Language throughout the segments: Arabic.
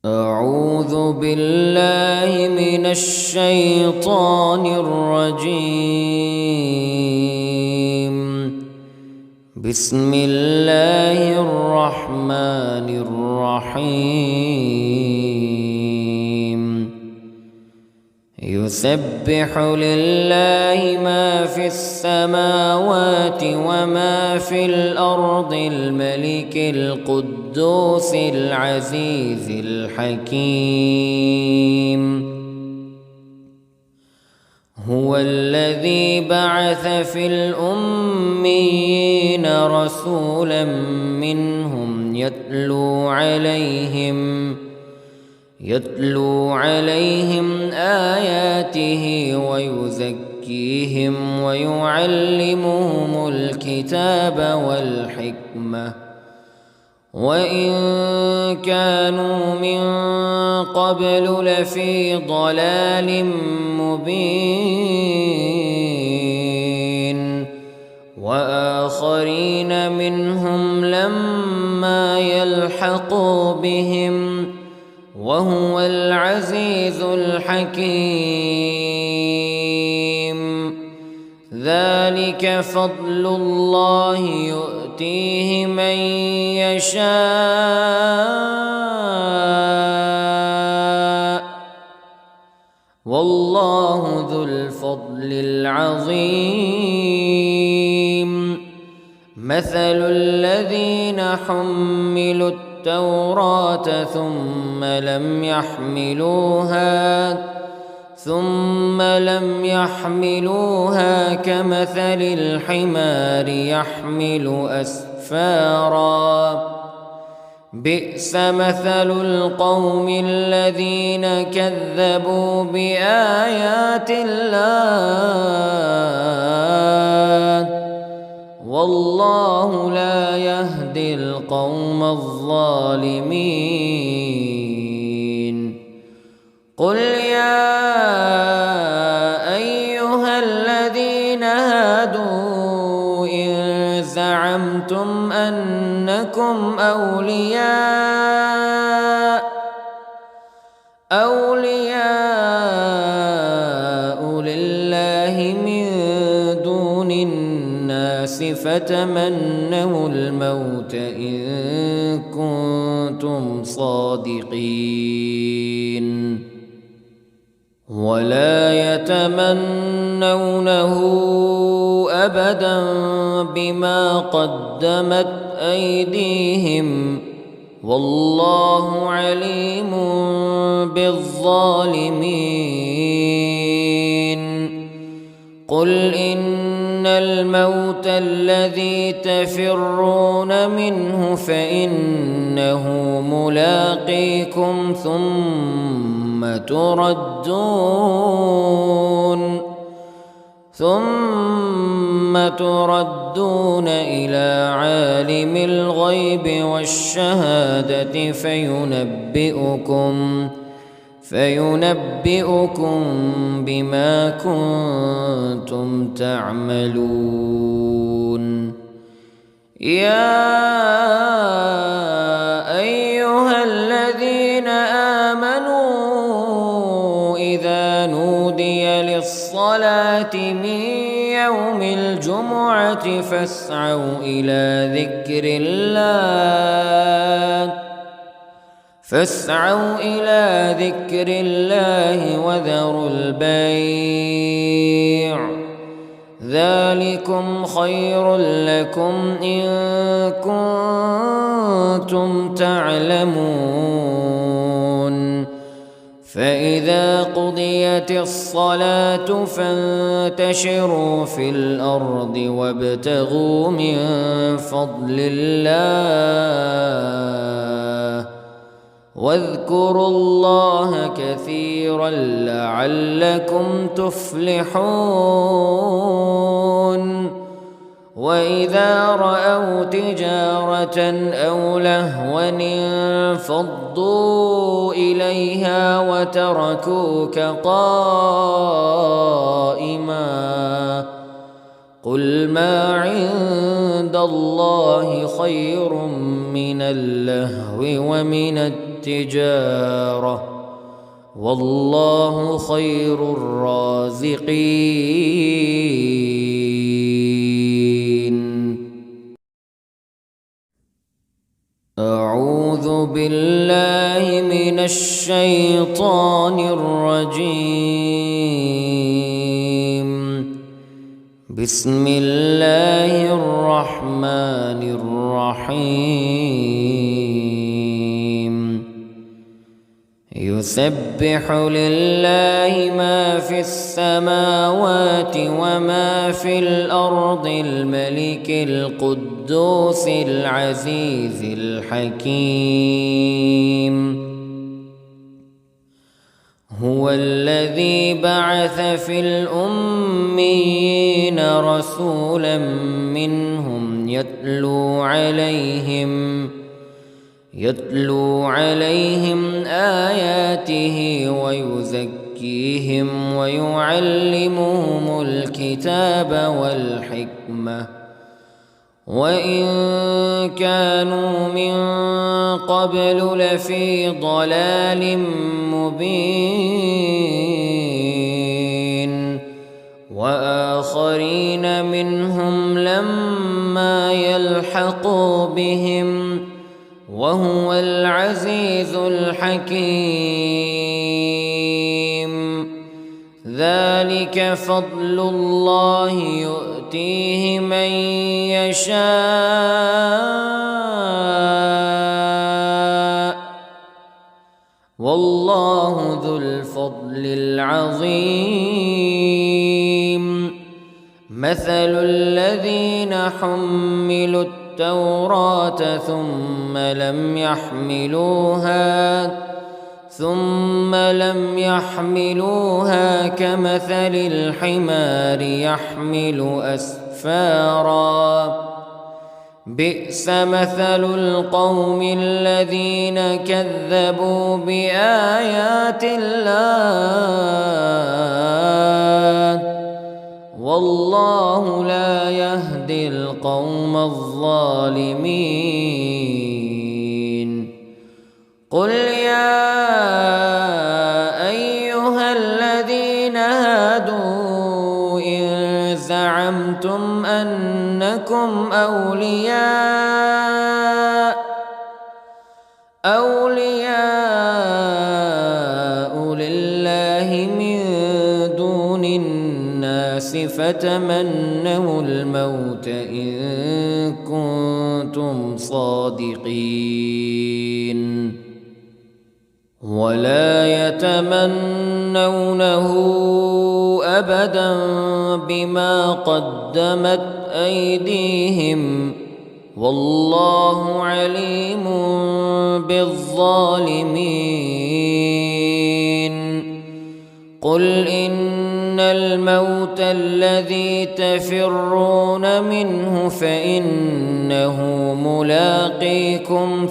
أعوذ بالله من الشيطان الرجيم. بسم الله الرحمن الرحيم. يسبح لله ما في السماوات وما في الأرض الملك القدوس العزيز الحكيم. هو الذي بعث في الأميين رسولا منهم يتلو عليهم آياته ويزكيهم ويعلمهم الكتاب والحكمة وإن كانوا من قبل لفي ضلال مبين. وآخرين منهم لما يلحقوا بهم وهو العزيز الحكيم. ذلك فضل الله يؤتيه من يشاء والله ذو الفضل العظيم. مثل الذين حملوا التوراة ثم لم يحملوها كمثل الحمار يحمل أسفارا. بئس مثل القوم الذين كذبوا بآيات الله والله لا يهدي القوم الظالمين. قل يا أيها الذين هادوا إن زعمتم أنكم أولياء لله من دون الناس فتمنوا الموت إن كنتم صادقين ولا يتمنونه أبدا بما قدمت أيديهم والله عليم بالظالمين. قل إن الموت الذي تفرون منه فإنه ملاقيكم ثم تردون إلى عالم الغيب والشهادة فينبئكم بما كنتم تعملون. يا أيها الذين آمنوا إذا نودي للصلاة من يوم الجمعة فاسعوا إلى ذكر الله وذروا البيع ذلكم خير لكم إن كنتم تعلمون. فإذا قضيت الصلاة فانتشروا في الأرض وابتغوا من فضل الله واذكروا الله كثيرا لعلكم تفلحون. وإذا رأوا تجارة أو لهوا انفضوا إليها وتركوك قائما. قل ما عند الله خير من اللهو ومن التجارة والله خير الرازقين. أعوذ بالله من الشيطان الرجيم. بسم الله الرحمن الرحيم. يسبح لله ما في السماوات وما في الأرض الملك القدوس العزيز الحكيم. هو الذي بعث في الأميين رسولا منهم يتلو عليهم آياته ويزكيهم ويعلمهم الكتاب والحكمة وإن كانوا من قبل لفي ضلال مبين. وآخرين منهم لما يلحقوا بهم وهو العزيز الحكيم. ذلك فضل الله يؤتيه من يشاء والله ذو الفضل العظيم. مثل الذين حملوا التوراة ثم لم يحملوها كمثل الحمار يحمل أسفارا. بئس مثل القوم الذين كذبوا بآيات الله والله لا يهدي القوم الظالمين. قل يا أيها الذين هادوا إن زعمتم أنكم أولياء لله من دون الناس فتمنوا الموت إن كنتم صادقين ولا يتمنونه أبدا بما قدمت أيديهم والله عليم بالظالمين. قل إن الموت الذي تفرون منه فإنه ملاقيكم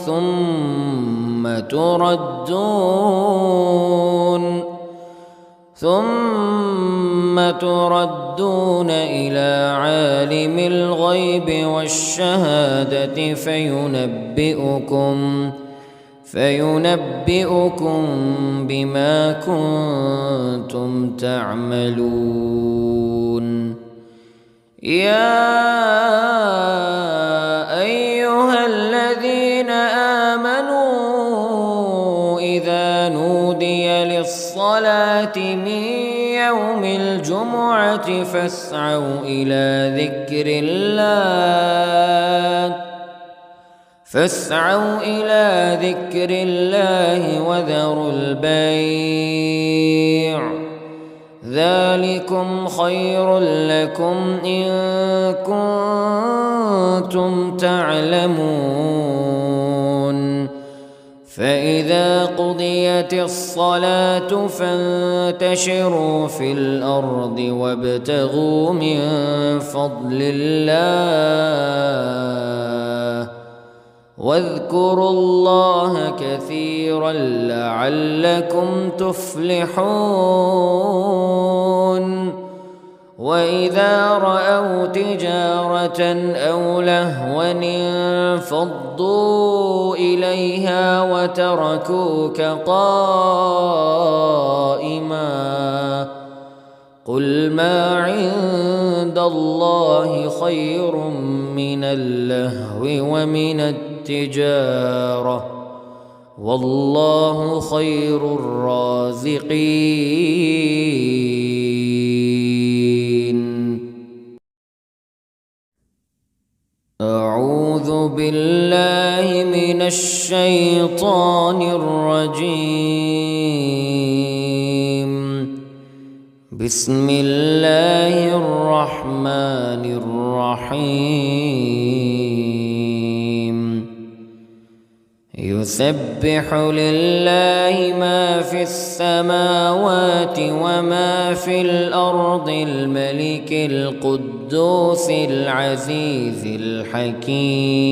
ثم تردون إلى عالم الغيب والشهادة فينبئكم بما كنتم تعملون. يا أيها الذين آمنوا إذا نودي للصلاة من يوم الجمعة فاسعوا إلى ذكر الله وذروا البيع ذلكم خير لكم إن كنتم تعلمون. فإذا قضيت الصلاة فانتشروا في الأرض وابتغوا من فضل الله واذكروا الله كثيرا لعلكم تفلحون. وإذا رأوا تجارة أو لهوا انفضوا إليها وتركوك قائما قل ما عند الله خير من اللهو ومن التجارة والله خير الرازقين. أعوذ بالله من الشيطان الرجيم. بسم الله الرحمن الرحيم. يسبح لله ما في السماوات وما في الأرض الملك القدوس العزيز الحكيم.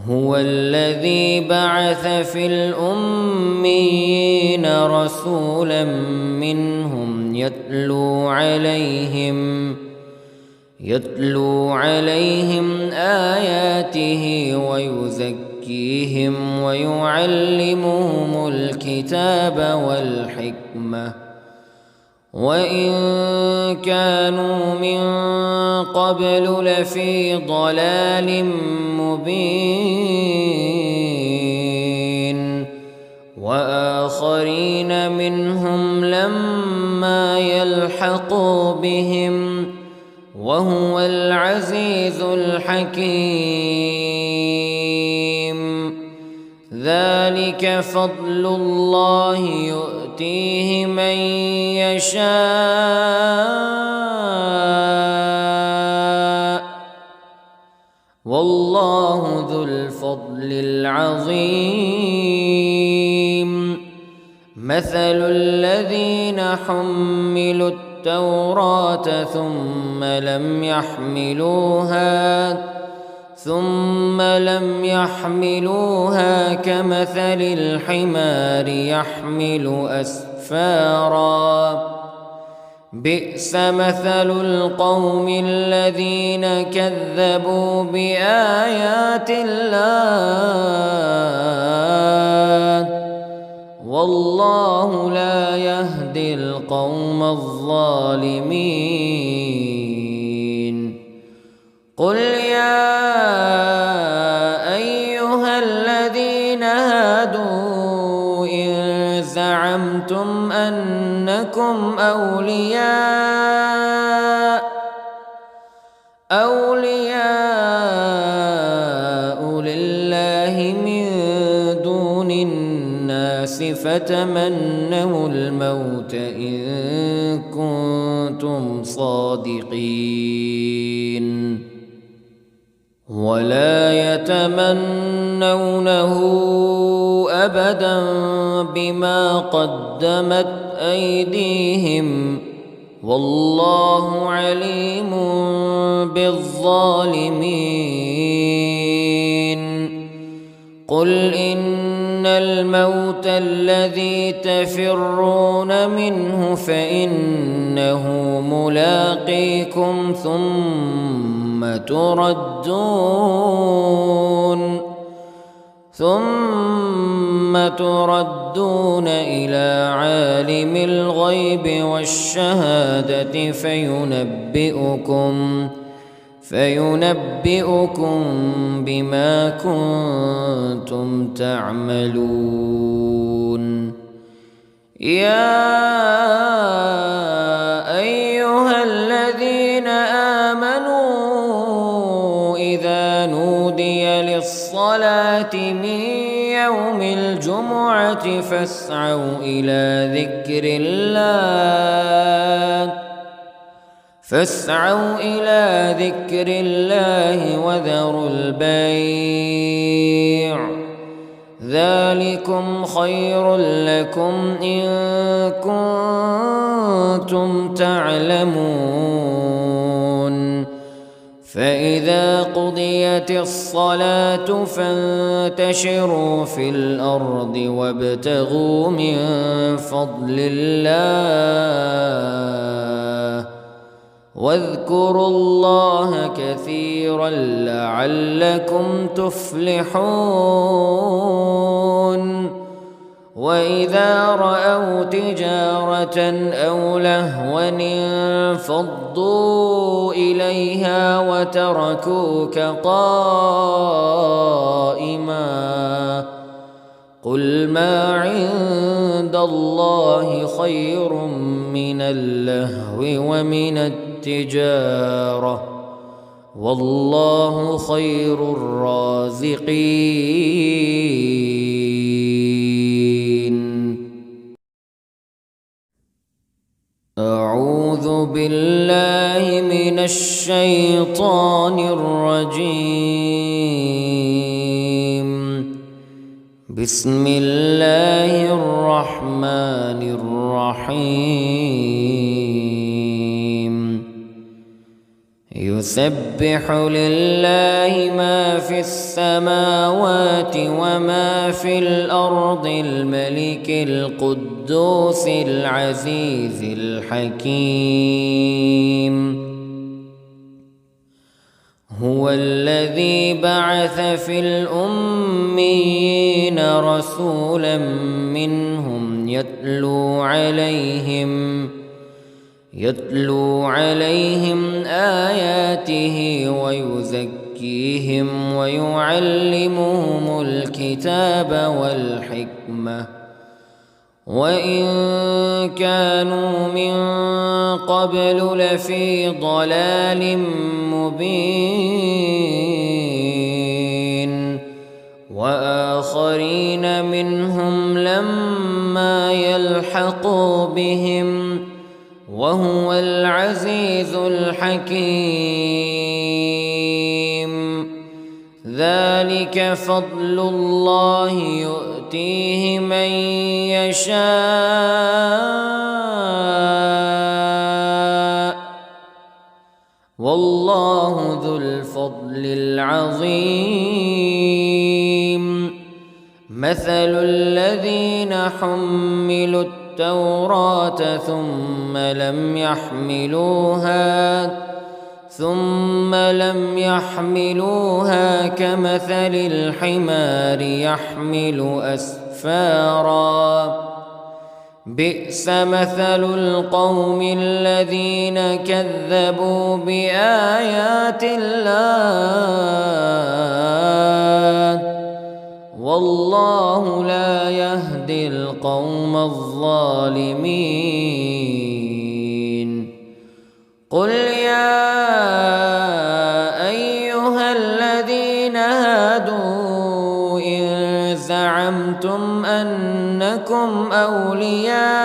هو الذي بعث في الأميين رسولا منهم يتلو عليهم آياته ويزكيهم ويعلمهم الكتاب والحكمة وإن كانوا من قبل لفي ضلال مبين وآخرين منهم لما يلحقوا بهم وهو العزيز الحكيم. ذلك فضل الله يؤتيه من يشاء والله ذو الفضل العظيم. مثل الذين حملوا التوراة ثم لم يحملوها كمثل الحمار يحمل أسفارا بئس مثل القوم الذين كذبوا بآيات الله والله لا يهدي القوم الظالمين. قل يا أيها الذين هادوا إن زعمتم أنكم أولياء لله من دون الناس فتمنوا الموت إن كنتم صادقين ولا يتمنونه أبدا بما قدمت أيديهم والله عليم بالظالمين. قل إن الموت الذي تفرون منه فإنه ملاقيكم ثم تردون إلى عالم الغيب والشهادة فينبئكم بما كنتم تعملون. يا أيها الذين آمنوا إذا نودي للصلاة من يوم الجمعة فاسعوا إلى ذكر الله وذروا البيع ذلكم خير لكم إن كنتم تعلمون. فإذا قضيت الصلاة فانتشروا في الأرض وابتغوا من فضل الله واذكروا الله كثيرا لعلكم تفلحون. وإذا رأوا تجارة أو لهوا انفضوا إليها وتركوك قائما قل ما عند الله خير من اللهو ومن التجارة والله خير الرازقين. أعوذ بالله من الشيطان الرجيم. بسم الله الرحمن الرحيم. يسبح لله ما في السماوات وما في الأرض الملك القدوس العزيز الحكيم. هو الذي بعث في الأميين رسولا منهم يتلو عليهم آياته ويزكيهم ويعلمهم الكتاب والحكمة وإن كانوا من قبل لفي ضلال مبين. وآخرين منهم لما يلحقوا بهم وهو العزيز الحكيم. ذلك فضل الله يؤتيه من يشاء والله ذو الفضل العظيم. مثل الذين حملوا التوراة ثم لم يحملوها كمثل الحمار يحمل أسفارا بئس مثل القوم الذين كذبوا بآيات الله والله لا يهدي القوم الظالمين. قل يا أيها الذين هادوا إن زعمتم أنكم أولياء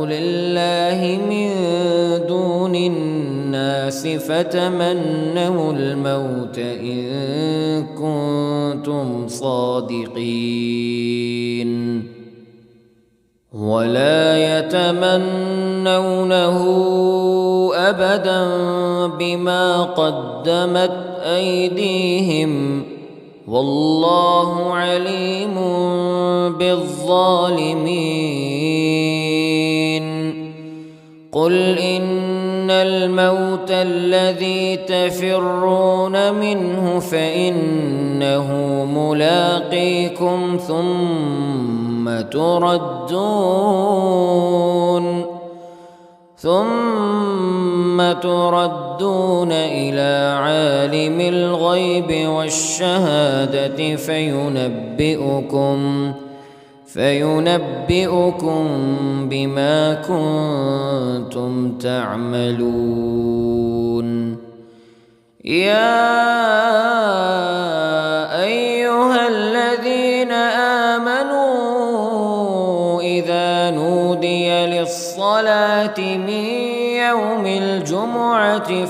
لله من دون الناس فتمنوا الموت إن كنتم صادقين ولا يتمنونه أبدا بما قدمت أيديهم والله عليم بالظالمين. قل إن الموت الذي تفرون منه فإنه ملاقيكم ثم تردون إلى عالم الغيب والشهادة فينبئكم بما كنتم تعملون. يا أيها الذين آمنوا إذا نودي للصلاة من يوم الجمعة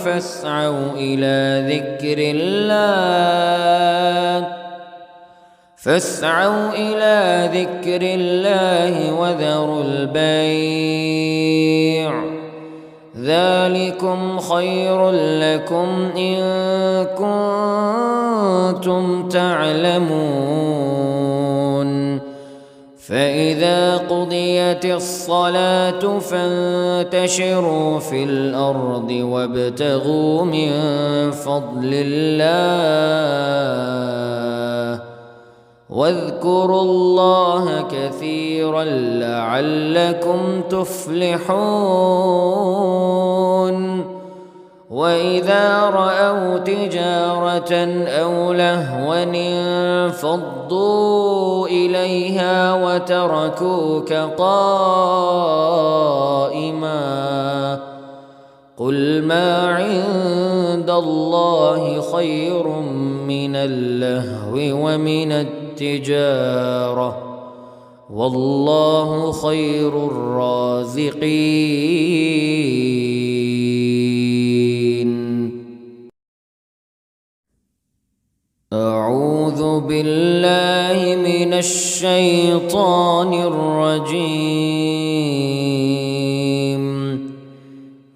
فاسعوا إلى ذكر الله وذروا البيع ذلكم خير لكم إن كنتم تعلمون فإذا قضيت الصلاة فانتشروا في الأرض وابتغوا من فضل الله واذكروا الله كثيرا لعلكم تفلحون وإذا رأوا تجارة أو لهوا انفضوا إليها وتركوك قائما قل ما عند الله خير من اللهو ومن التجارة والله خير الرازقين. أعوذ بالله من الشيطان الرجيم.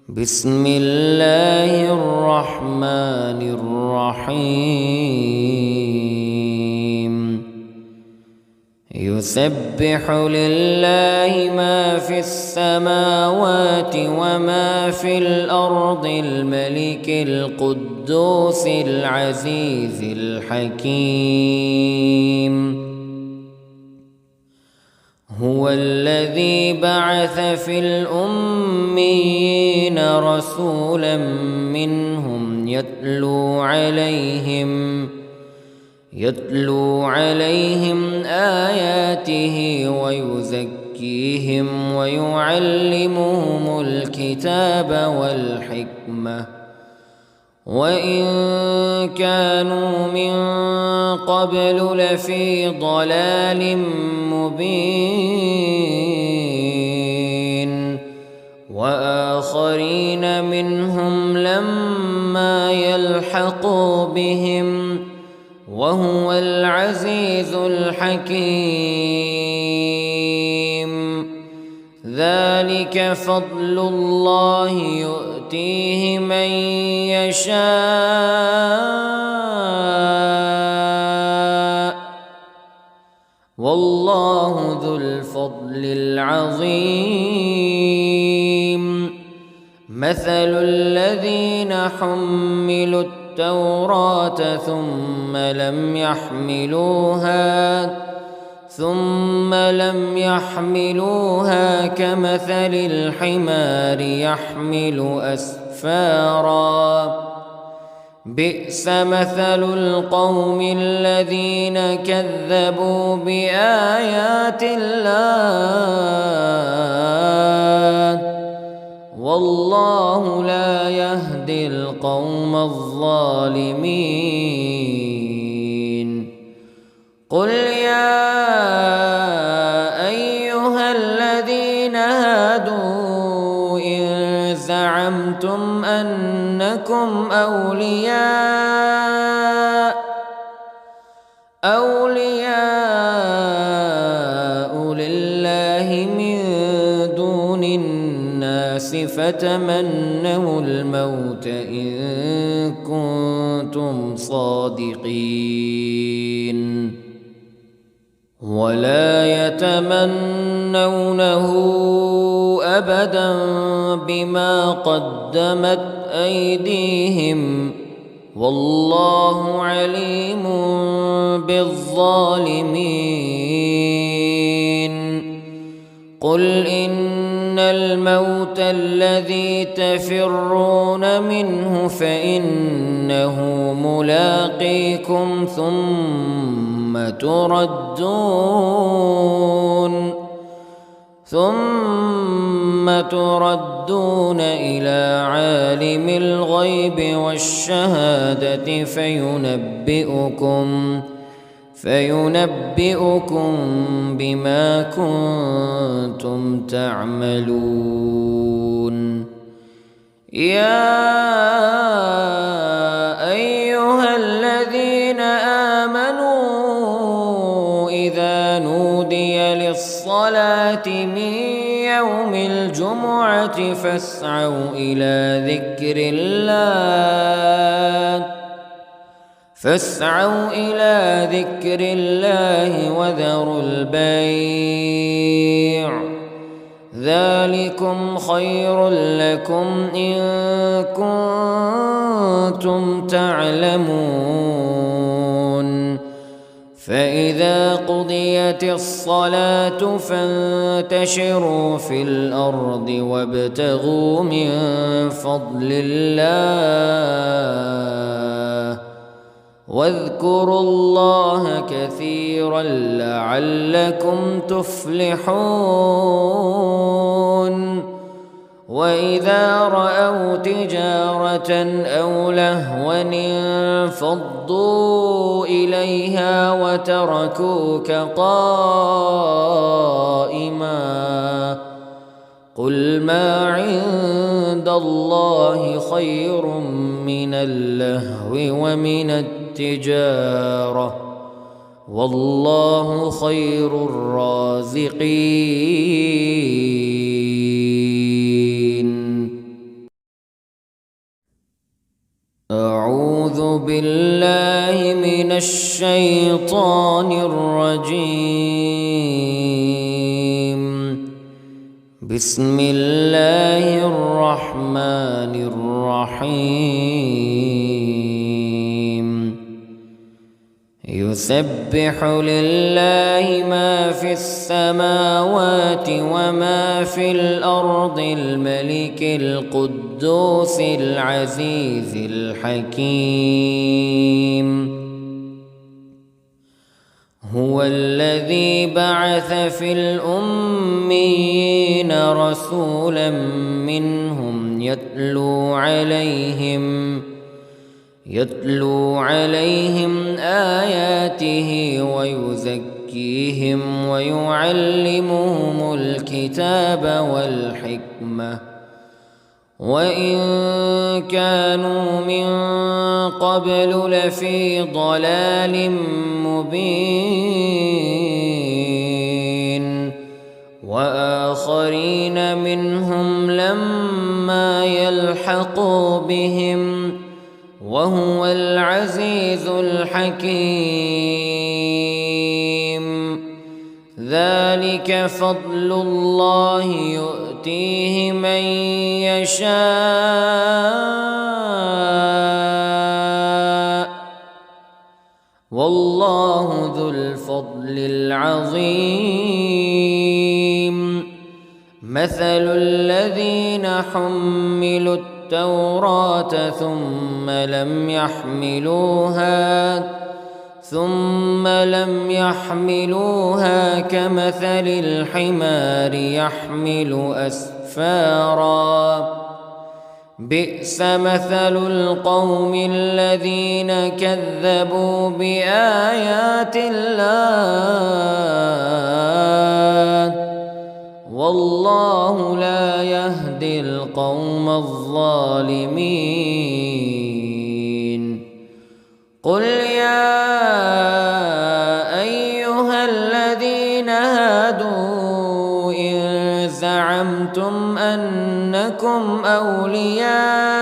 بسم الله الرحمن الرحيم. يسبح لله ما في السماوات وما في الأرض الملك القدوس العزيز الحكيم. هو الذي بعث في الأميين رسولا منهم يتلو عليهم آياته ويزكيهم ويعلمهم الكتاب والحكمة وإن كانوا من قبل لفي ضلال مبين وآخرين منهم لما يلحقوا بهم وهو العزيز الحكيم. ذلك فضل الله يؤتيه من يشاء والله ذو الفضل العظيم. مثل الذين حملوا التوراة ثم لم يحملوها كمثل الحمار يحمل أسفارا بئس مثل القوم الذين كذبوا بآيات الله والله لا يهدي القوم الظالمين. قل يا أيها الذين هادوا إن زعمتم أنكم أولياء لله من دون الناس فتمنوا الموت إن كنتم صادقين ولا يتمنونه أبدا بما قدمت أيديهم والله عليم بالظالمين. قل إن الموت الذي تفرون منه فإنه ملاقيكم ثم تردون إلى عالم الغيب والشهادة فينبئكم بما كنتم تعملون. يا أيها الذين آمنوا فاسعوا إلى ذكر الله وذروا البيع ذلكم خير لكم إن كنتم تعلمون فإذا قضيت الصلاة فانتشروا في الأرض وابتغوا من فضل الله واذكروا الله كثيرا لعلكم تفلحون وإذا رأوا تجارة أو لهوا انفضوا إليها وتركوك قائما قل ما عند الله خير من اللهو ومن التجارة والله خير الرازقين. أعوذ بالله من الشيطان الرجيم. بسم الله الرحمن الرحيم. يسبح لله ما في السماوات وما في الأرض الملك القدوس العزيز الحكيم. هو الذي بعث في الأميين رسولا منهم يتلو عليهم آياته ويزكيهم ويعلمهم الكتاب والحكمة وإن كانوا من قبل لفي ضلال مبين وآخرين منهم لما يلحقوا بهم وهو العزيز الحكيم. ذلك فضل الله يؤتيه من يشاء والله ذو الفضل العظيم. مثل الذين حملوا التوراة ثم لم يحملوها كمثل الحمار يحمل أسفارا بئس مثل القوم الذين كذبوا بآيات الله والله لا يهدي القوم الظالمين. قل يا أيها الذين هادوا إن زعمتم أنكم أولياء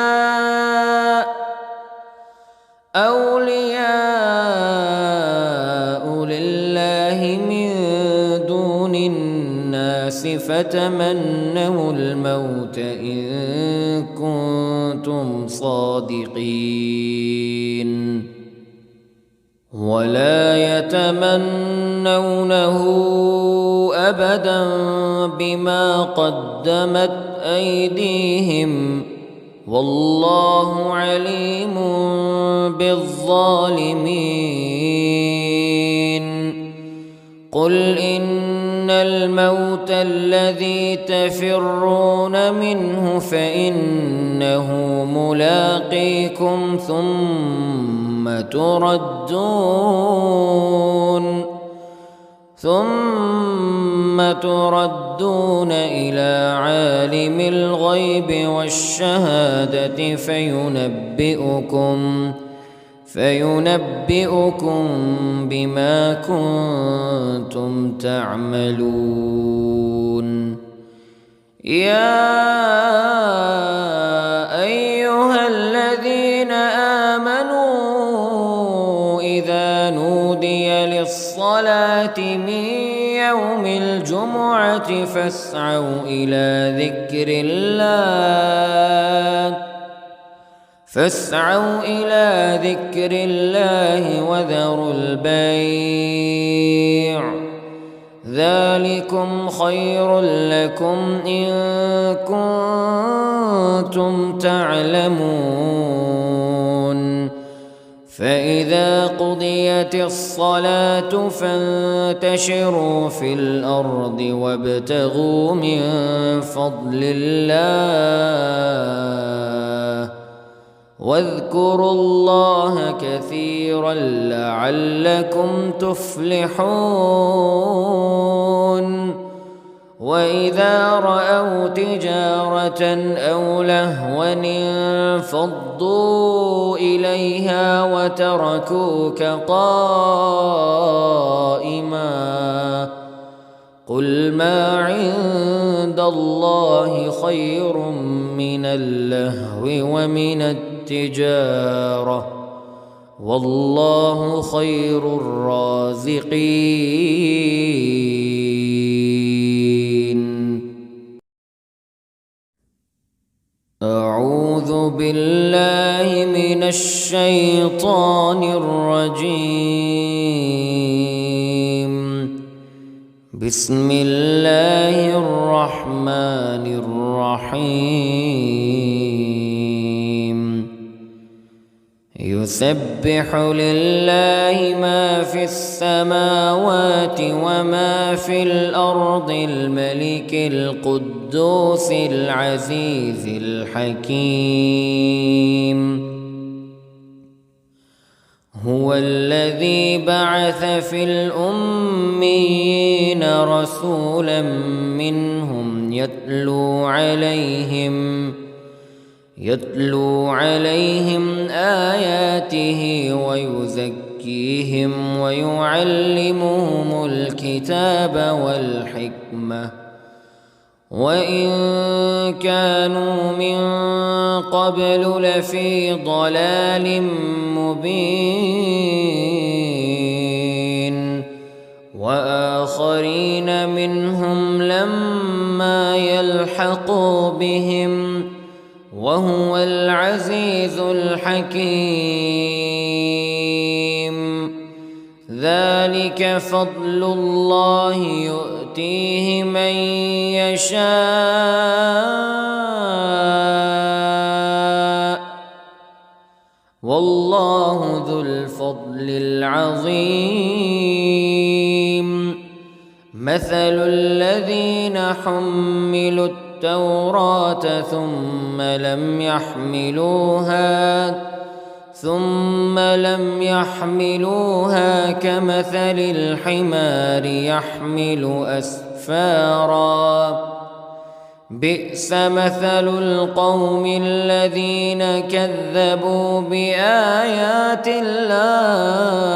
لله من دون الناس فتمنوا الموت إن كنتم صادقين ولا يتمنونه أبدا بما قدمت أيديهم والله عليم بالظالمين. قل إن الموت الذي تفرون منه فإنه ملاقيكم ثم تردون إلى عالم الغيب والشهادة فينبئكم بما كنتم تعملون. يا أيها الذين آمنوا إذا نودي للصلاة من يوم الجمعة فاسعوا إلى ذكر الله وذروا البيع ذلكم خير لكم إن كنتم تعلمون فإذا قضيت الصلاة فانتشروا في الأرض وابتغوا من فضل الله واذكروا الله كثيرا لعلكم تفلحون وإذا رأوا تجارة أو لهوا انفضوا إليها وتركوك قائما قل ما عند الله خير من اللهو ومن التجارة والله خير الرازقين. أعوذ بالله من الشيطان الرجيم. بسم الله الرحمن الرحيم. يسبح لله ما في السماوات وما في الأرض الملك القدوس العزيز الحكيم. هو الذي بعث في الأميين رسولا منهم يتلو عليهم آياته ويزكيهم ويعلمهم الكتاب والحكمة وإن كانوا من قبل لفي ضلال مبين وآخرين منهم لما يلحقوا بهم وهو العزيز الحكيم. ذلك فضل الله يؤتيه من يشاء والله ذو الفضل العظيم. مثل الذين حملوا التوراة ثم لم يحملوها كمثل الحمار يحمل أسفارا بئس مثل القوم الذين كذبوا بآيات الله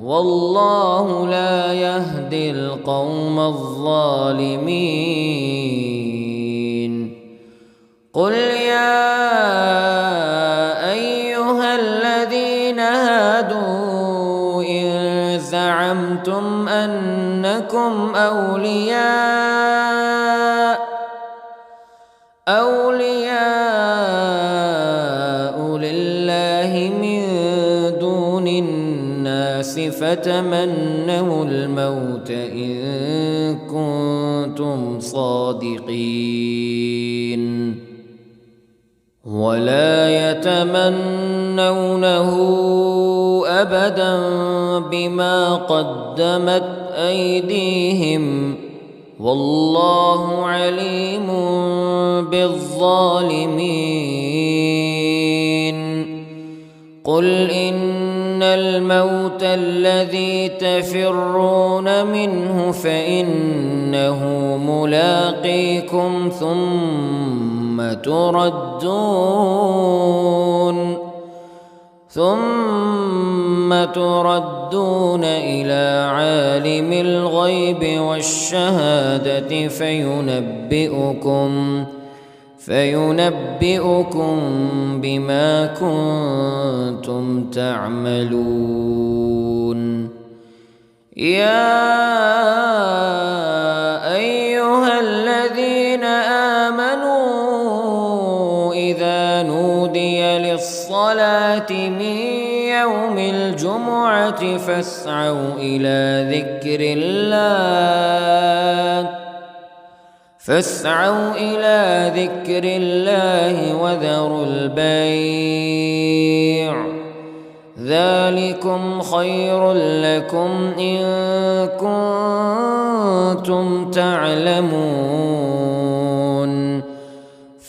والله لا يهدي القوم الظالمين. قل يا أيها الذين هادوا إن زعمتم أنكم أولياء لله من دون الناس فتمنوا الموت إن كنتم صادقين ولا يتمنونه أبدا بما قدمت أيديهم والله عليم بالظالمين. قل إن الموت الذي تفرون منه فإنه ملاقيكم ثم ثم تردون إلى عالم الغيب والشهادة فينبئكم بما كنتم تعملون. يا أيها الذين آمنوا إذا نودي للصلاة من يوم الجمعة فاسعوا إلى ذكر الله وذروا البيع ذلكم خير لكم إن كنتم تعلمون.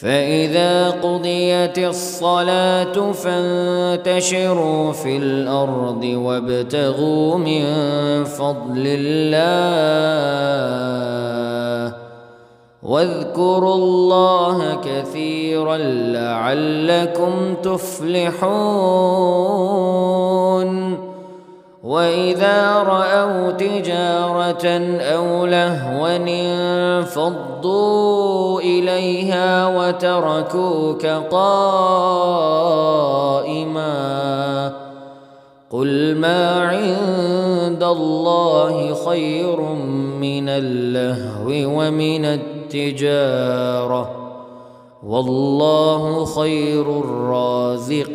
فإذا قضيت الصلاة فانتشروا في الأرض وابتغوا من فضل الله واذكروا الله كثيرا لعلكم تفلحون. وإذا رأوا تجارة أو لهوا انفضوا إليها وتركوك قائما قل ما عند الله خير من اللهو ومن التجارة والله خير الرازقين.